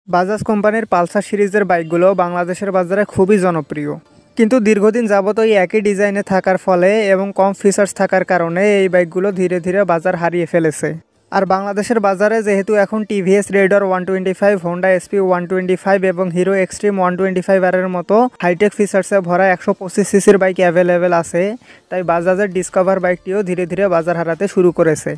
বাজাজ কোম্পানির পালসার সিরিজের বাইকগুলো বাংলাদেশের বাজারে খুবই জনপ্রিয়, কিন্তু দীর্ঘদিন যাবত এই একই ডিজাইনে থাকার ফলে এবং কম ফিচার্স থাকার কারণে এই বাইকগুলো ধীরে ধীরে বাজার হারিয়ে ফেলেছে। আর বাংলাদেশের বাজারে যেহেতু এখন টিভিএস রেডর 125, হোন্ডা এসপি 125 এবং হিরো এক্সট্রিম 125 এর মতো হাইটেক ফিচার্সে ভরা 125 সিসির বাইক অ্যাভেলেবেল আছে, তাই বাজাজের ডিসকভার বাইকটিও ধীরে ধীরে বাজার হারাতে শুরু করেছে।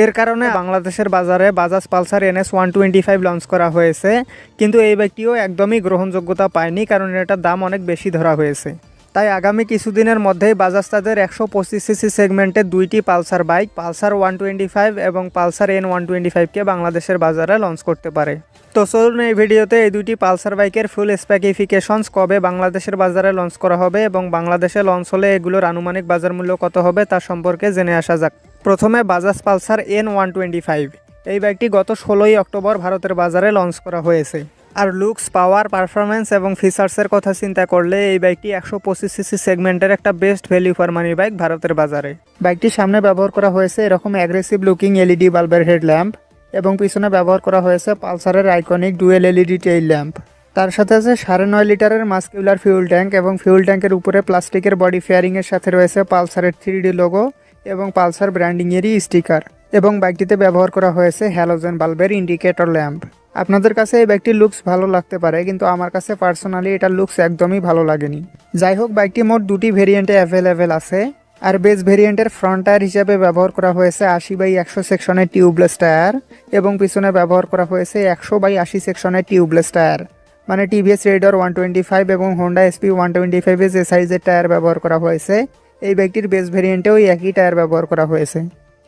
এর কারণে বাংলাদেশের বাজারে বাজাজ পালসার NS 125 লঞ্চ করা হয়েছে, কিন্তু এই বাইকটিও একদমই গ্রহণযোগ্যতা পায়নি, কারণ এটার দাম অনেক বেশি ধরা হয়েছে। তাই আগামী কিছুদিনের মধ্যেই বাজাজ তাদের 125 সিসি সেগমেন্টের দুইটি পালসার বাইক, পালসার 125 এবং পালসার N125কে বাংলাদেশের বাজারে লঞ্চ করতে পারে। তো চলুন এই ভিডিওতে এই দুটি পালসার বাইকের ফুল স্পেসিফিকেশনস, কবে বাংলাদেশের বাজারে লঞ্চ করা হবে এবং বাংলাদেশে লঞ্চ হলে এগুলোর আনুমানিক বাজার মূল্য কত হবে তা সম্পর্কে জেনে আসা যাক। প্রথমে বাজাজ পালসার N125। এই বাইকটি গত 16ই অক্টোবর ভারতের বাজারে লঞ্চ করা হয়েছে। আর লুকস, পাওয়ার, পারফরমেন্স এবং ফিচার্সের কথা চিন্তা করলে এই বাইকটি 125 সিসি সেগমেন্টের একটা best value for money bike ভারতের বাজারে। বাইকটির সামনে ব্যবহার করা হয়েছে এরকম অ্যাগ্রেসিভ লুকিং LED বাল্বের হেডল্যাম্প এবং পিছনে ব্যবহার করা হয়েছে পালসারের iconic dual LED tail lamp. তার সাথে আছে 9.5 লিটারের মাস্কিউলার ফিউল ট্যাঙ্ক এবং ফিউল ট্যাঙ্কের উপরে প্লাস্টিকের বডি ফেয়ারিংয়ের সাথে রয়েছে পালসারের 3D লোগো এবং পালসার ব্র্যান্ডিংয়েরই স্টিকার। এবং বাইকটিতে ব্যবহার করা হয়েছে হ্যালোজেন বাল্বের ইন্ডিকেটর ল্যাম্প। আপনাদের কাছে এই বাইকটির লুকস ভালো লাগতে পারে, কিন্তু আমার কাছে পার্সোনালি এটার লুকস একদমই ভালো লাগেনি। যাই হোক, বাইকটি মোট দুটি ভেরিয়েন্টে অ্যাভেলেবেল আছে। আর বেস ভেরিয়েন্টের ফ্রন্ট টায়ার হিসাবে ব্যবহার করা হয়েছে 80/100 সেকশনের টিউবলেস টায়ার এবং পিছনে ব্যবহার করা হয়েছে 100/80 সেকশনের টিউবলেস টায়ার। মানে টিভিএস রেডর 125 এবং হোন্ডা এসপি 125 যে সাইজের টায়ার ব্যবহার করা হয়েছে, এই বাইকটির বেস ভেরিয়েন্টেও একই টায়ার ব্যবহার করা হয়েছে।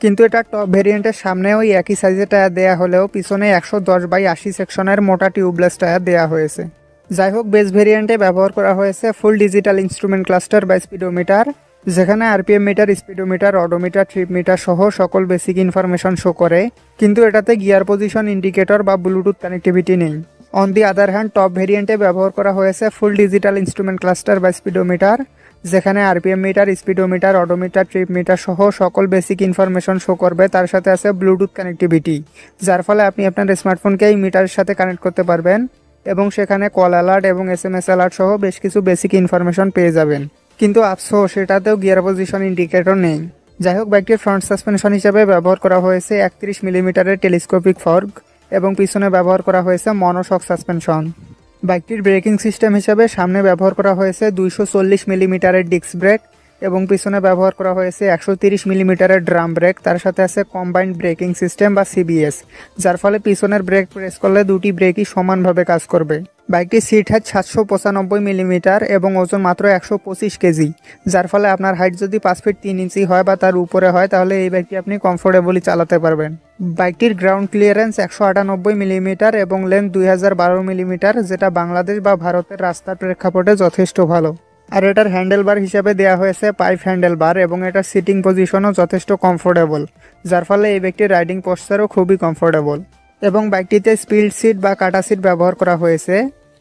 কিন্তু এটা টপ ভেরিয়েন্টের সামনেও একই সাইজের টায়ার দেওয়া হলেও পিছনে 110/80 সেকশনের মোটা টিউবলেস টায়ার দেওয়া হয়েছে। যাই হোক, বেস ভেরিয়েন্টে ব্যবহার করা হয়েছে ফুল ডিজিটাল ইনস্ট্রুমেন্ট ক্লাস্টার বা স্পিডোমিটার, যেখানে RPM meter, speedometer, odometer, trip meter সহ সকল বেসিক ইনফরমেশন শো করে, কিন্তু এটাতে গিয়ার পজিশন ইন্ডিকেটর বা ব্লুটুথ কানেক্টিভিটি নেই। On the other hand, top ভেরিয়েন্টে ব্যবহার করা হয়েছে ফুল ডিজিটাল ইনস্ট্রুমেন্ট ক্লাস্টার বা স্পিডোমিটার, যেখানে RPM meter, speedometer, odometer, trip meter সহ সকল বেসিক ইনফরমেশন শো করবে। তার সাথে আছে ব্লুটুথ কানেক্টিভিটি, যার ফলে আপনি আপনার স্মার্টফোনকে এই মিটারের সাথে কানেক্ট করতে পারবেন এবং সেখানে কল অ্যালার্ট এবং SMS অ্যালার্ট সহ বেশ কিছু বেসিক ইনফরমেশন পেয়ে যাবেন। কিন্তু আফসোস, সেটাতেও গিয়ার পজিশন ইন্ডিকেটর নেই। যাই হোক, বাইকটির ফ্রন্ট সাসপেনশন হিসেবে ব্যবহার করা হয়েছে 31 মিলিমিটারের টেলিস্কোপিক ফর্ক এবং পিছনে ব্যবহার করা হয়েছে মনোশক সাসপেনশন। বাইকটির ব্রেকিং সিস্টেম হিসেবে সামনে ব্যবহার করা হয়েছে 240 মিলিমিটারের ডিস্ক ব্রেক এবং পিছনে ব্যবহার করা হয়েছে 130 মিলিমিটারের ড্রাম ব্রেক। তার সাথে আছে কম্বাইন্ড ব্রেকিং সিস্টেম বা CBS, যার ফলে পিছনের ব্রেক প্রেস করলে দুটি ব্রেকই সমানভাবে কাজ করবে। বাইকটির সিট হাইট 795 মিলিমিটার এবং ওজন মাত্র 125 কেজি, যার ফলে আপনার হাইট যদি 5 ফিট 3 ইঞ্চি হয় বা তার উপরে হয়, তাহলে এই বাইকটি আপনি কমফোর্টেবলি চালাতে পারবেন। বাইকটির গ্রাউন্ড ক্লিয়ারেন্স 198 মিলিমিটার এবং লেন্থ 2012 মিলিমিটার, যেটা বাংলাদেশ বা ভারতের রাস্তার প্রেক্ষাপটে যথেষ্ট ভালো। আর এটার হ্যান্ডেলবার হিসাবে দেওয়া হয়েছে পাইপ হ্যান্ডেলবার এবং এটার সিটিং পজিশনও যথেষ্ট কমফোর্টেবল, যার ফলে এই বাইকটির রাইডিং পোস্চারও খুবই কমফোর্টেবল। এবং বাইকটিতে স্পিড সিট বা কাটা সিট ব্যবহার করা হয়েছে,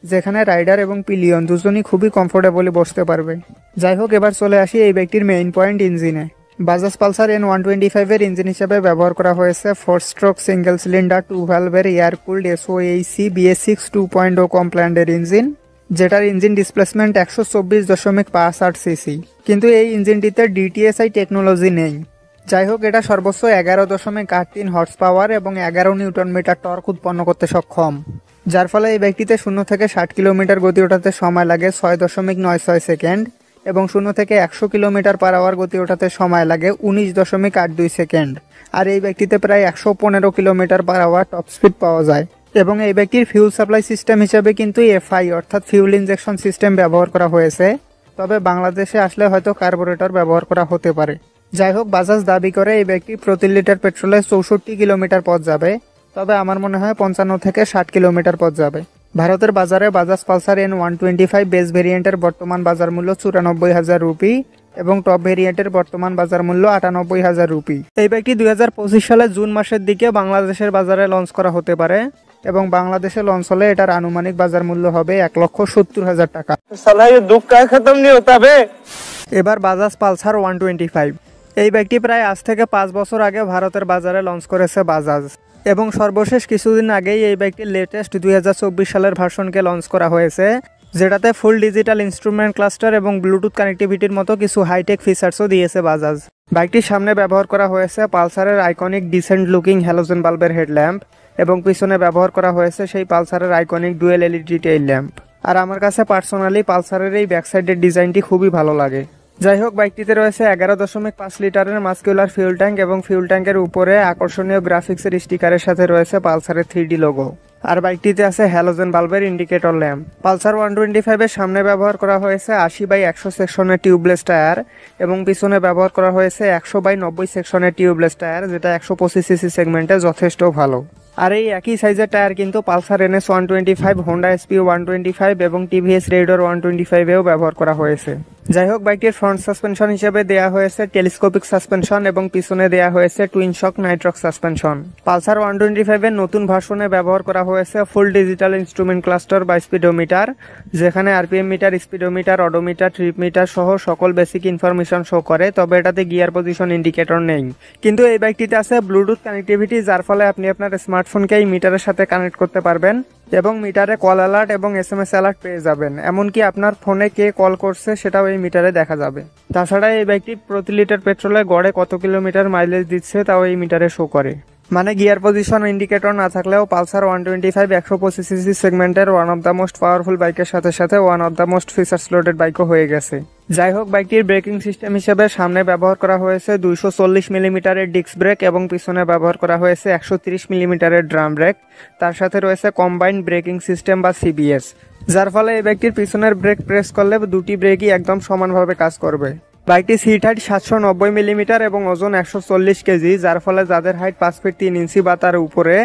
যেখানে রাইডার এবং পিলিয়ন দুজনই খুবই কমফোর্টেবলি বসতে পারবে। যাই হোক, এবার চলে আসি এই বাইকটির মেইন পয়েন্ট, ইঞ্জিনে। বাজাজ পালসার N125 এর ইঞ্জিন হিসেবে ব্যবহার করা হয়েছে 4 স্ট্রোক সিঙ্গেল সিলিন্ডার 2 ভ্যালভের এয়ার কুলড SOHC BS6 2.0 কমপ্ল্যান্ডের ইঞ্জিন, যেটার ইঞ্জিন ডিসপ্লেসমেন্ট 124.58 সিসি। কিন্তু এই ইঞ্জিনটিতে DTSI টেকনোলজি নেই। যাই হোক, এটা সর্বোচ্চ 11.83 হর্স পাওয়ার এবং 11 নিউটন মিটার টর্ক উৎপন্ন করতে সক্ষম, যার ফলে এই বাইকটিতে 0 থেকে 60 কিলোমিটার গতি ওঠাতে সময় লাগে 6.96 সেকেন্ড এবং 0 থেকে 100 কিলোমিটার পার আওয়ার গতি ওঠাতে সময় লাগে 19.82 সেকেন্ড। আর এই বাইকটিতে প্রায় 115 kilometre per hour top speed পাওয়া যায়। এবং এই বাইকটির ফিউল সাপ্লাই সিস্টেম হিসেবে কিন্তু FI অর্থাৎ ফিউল ইনজেকশন সিস্টেম ব্যবহার করা হয়েছে, তবে বাংলাদেশে আসলে হয়তো কার্বোরেটর ব্যবহার করা হতে পারে। যাই হোক, বাজাজ দাবি করে এই বাইকটি প্রতি লিটার পেট্রোলে 64 কিলোমিটার পথ যাবে, তবে আমার মনে হয় 55 থেকে 60 কিলোমিটার পথ যাবে। ভারতের বাজারে বাজাজ পালসার N125 বেস ভেরিয়েন্টের বর্তমান বাজার মূল্য 94,000 রুপি এবং টপ ভেরিয়েন্টের বর্তমান বাজার মূল্য 98,000 রুপি। এই বাইকটি 2025 সালের জুন মাসের দিকে বাংলাদেশের বাজারে লঞ্চ করা হতে পারে এবং বাংলাদেশে লঞ্চ হলে এটার আনুমানিক বাজার মূল্য হবে 1,70,000 টাকা। এবার বাজাজ পালসার 125। এই বাইকটি প্রায় আজ থেকে 5 বছর আগে ভারতের বাজারে লঞ্চ করেছে বাজাজ। এবং সর্বশেষ কিছুদিন আগেই এই বাইকটির লেটেস্ট 2024 সালের ভার্সনকে লঞ্চ করা হয়েছে, যেটাতে ফুল ডিজিটাল ইনস্ট্রুমেন্ট ক্লাস্টার এবং ব্লুটুথ কানেক্টিভিটির মতো কিছু হাইটেক ফিচার্সও দিয়েছে বাজাজ। বাইকটির সামনে ব্যবহার করা হয়েছে পালসারের আইকনিক ডিসেন্ট লুকিং হ্যালোজেন বাল্বের হেডল্যাম্প এবং পিছনে ব্যবহার করা হয়েছে সেই পালসারের iconic dual LED tail lamp. আর আমার কাছে পার্সোনালি পালসারের এই ব্যাকসাইডের ডিজাইনটি খুবই ভালো লাগে। যাই হোক, বাইকটিতে রয়েছে 11.5 লিটারের মাস্কুলার ফিউল ট্যাঙ্ক এবং ফিউল ট্যাঙ্কের উপরে আকর্ষণীয় গ্রাফিক্সের স্টিকারের সাথে রয়েছে পালসারের 3D লোগো। আর বাইকটিতে আছে হ্যালোজেন বাল্বের ইন্ডিকেটর ল্যাম্প। পালসার 125 এর সামনে ব্যবহার করা হয়েছে 80/100 সেকশনের টিউবলেস টায়ার এবং পিছনে ব্যবহার করা হয়েছে 100/90 সেকশনের টিউবলেস টায়ার, যেটা 125 সিসি সেগমেন্টে যথেষ্ট ভালো। আর এই একই সাইজের টায়ার কিন্তু পালসার NS 125, হোন্ডা SP 125 এবং TVS Raider 125 এও ব্যবহার করা হয়েছে। যাই হোক, বাইকটির ফ্রন্ট সাসপেনশন হিসেবে দেয়া হয়েছে টেলিস্কোপিক সাসপেনশন এবং পিছনে দেয়া হয়েছে twin shock Nitrox suspension. Pulsar 125 এর নতুন ভার্সনে ব্যবহার করা হয়েছে ফুল ডিজিটাল ইনস্ট্রুমেন্ট ক্লাস্টার বা স্পিডোমিটার, যেখানে RPM meter, speedometer, odometer, trip meter সহ সকল বেসিক ইনফরমেশন শো করে, তবে এটাতে গিয়ার পজিশন ইন্ডিকেটর নেই। কিন্তু এই বাইকটিতে আছে ব্লুটুথ কানেক্টিভিটি, যার ফলে আপনি আপনার স্মার্টফোনকে এই মিটারের সাথে কানেক্ট করতে পারবেন এবং মিটারে কল অ্যালার্ট এবং SMS অ্যালার্ট পেয়ে যাবেন। এমনকি আপনার ফোনে কে কল করছে সেটাও এই মিটারে দেখা যাবে। তাছাড়া এই বাইকটি প্রতি লিটার পেট্রোলে গড়ে কত কিলোমিটার মাইলেজ দিচ্ছে তাও এই মিটারে শো করে। মানে গিয়ার পজিশন ইন্ডিকেটর না থাকলেও পালসার 125 125 সিসি সেগমেন্টের one of the most powerful বাইকের সাথে সাথে one of the most features loaded বাইকও হয়ে গেছে। যাই হোক, বাইকটির ব্রেকিং সিস্টেম হিসেবে সামনে ব্যবহার করা হয়েছে 240 মিলিমিটারের ডিস্ক ব্রেক এবং পিছনে ব্যবহার করা হয়েছে 130 মিলিমিটারের ড্রাম ব্রেক। তার সাথে রয়েছে কম্বাইন্ড ব্রেকিং সিস্টেম বা CBS, যার ফলে এই বাইকটির পিছনের ব্রেক প্রেস করলে দুটি ব্রেকই একদম সমানভাবে কাজ করবে। বাইকটি সিট হাইট 790 মিলিমিটার এবং ওজন 140 কেজি, যার ফলে যাদের হাইট 5 ফিট 3 ইঞ্চি বা তার উপরে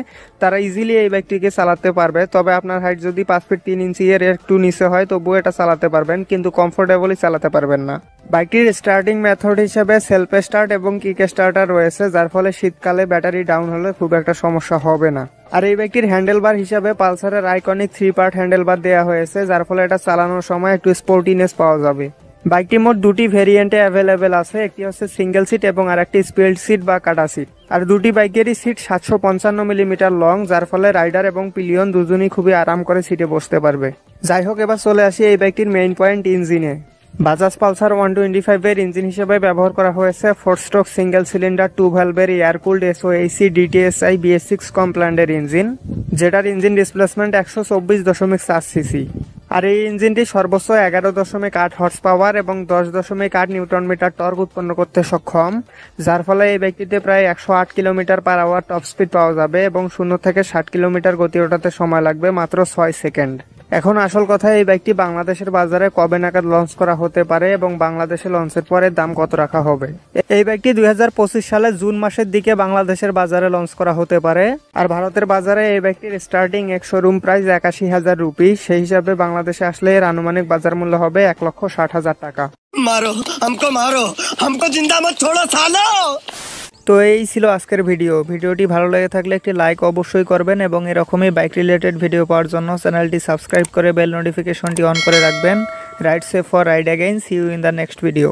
তারা ইজিলি এই বাইকটিকে চালাতে পারবে। তবে আপনার হাইট যদি 5 ফিট 3 ইঞ্চি এর একটু নিচে হয় তবুও এটা চালাতে পারবেন, কিন্তু কমফোর্টেবলি চালাতে পারবেন না। বাইকটির স্টার্টিং মেথড হিসেবে সেলফ স্টার্ট এবং কিক স্টার্টার রয়েছে, যার ফলে শীতকালে ব্যাটারি ডাউন হলে খুব একটা সমস্যা হবে না। আর এই বাইকটির হ্যান্ডেলবার হিসাবে পালসারের আইকনিক 3 পার্ট হ্যান্ডেলবার দেওয়া হয়েছে, যার ফলে এটা চালানোর সময় একটু স্পোর্টিনেস পাওয়া যাবে। বাইকটি মোট দুটি ভেরিয়েন্টে অ্যাভেলেবেল আছে, একটি হচ্ছে সিঙ্গেল সিট এবং আরেকটি স্পিড সিট বা কাটা সিট। আর দুটি বাইকেরই সিট 755 মিলিমিটার লং, যার ফলে রাইডার এবং পিলিয়ন দুজনই খুবই আরাম করে সিটে বসতে পারবে। যাই হোক, এবার চলে আসি এই বাইকটির মেইন পয়েন্ট, ইঞ্জিনে। বাজাজ পালসার 125 এর ইঞ্জিন হিসেবে ব্যবহার করা হয়েছে 4 স্ট্রোক সিঙ্গেল সিলিন্ডার 2 ভ্যালভের air cooled SOAC DTSI BS6 কমপ্ল্যান্ডের ইঞ্জিন, যেটার ইঞ্জিন ডিসপ্লেসমেন্ট 124.4 সিসি। আর এই ইঞ্জিনটি সর্বোচ্চ 11.8 হর্স পাওয়ার এবং 10.8 নিউটন মিটার টর্ক উৎপন্ন করতে সক্ষম, যার ফলে এই বাইকটিতে প্রায় 108 kilometre per hour top speed পাওয়া যাবে এবং 0 থেকে 60 কিলোমিটার গতি ওঠাতে সময় লাগবে মাত্র 6 সেকেন্ড। এখন আসল কথা, এই বাইকটি বাংলাদেশের বাজারে কবে নাগাদ লঞ্চ করা হতে পারে এবং বাংলাদেশে লঞ্চের পরে দাম কত রাখা হবে। এই বাইকটি 2025 সালে জুন মাসের দিকে বাংলাদেশের বাজারে লঞ্চ করা হতে পারে। আর ভারতের বাজারে এই বাইকটির স্টার্টিং এক শোরুম প্রাইস 81,000 রুপি, সেই হিসাবে বাংলাদেশে আসলে এর আনুমানিক বাজার মূল্য হবে 1,60,000 টাকা। মারো হামকো জিন্দা মত ছোড়ো সালো। তো এই ছিল আজকের ভিডিওটি ভালো লেগে থাকলে একটি লাইক অবশ্যই করবেন এবং এরকমই বাইক রিলেটেড ভিডিও পাওয়ার জন্য চ্যানেলটি সাবস্ক্রাইব করে বেল নোটিফিকেশনটি অন করে রাখবেন। Ride safe for ride again, see you in the next video.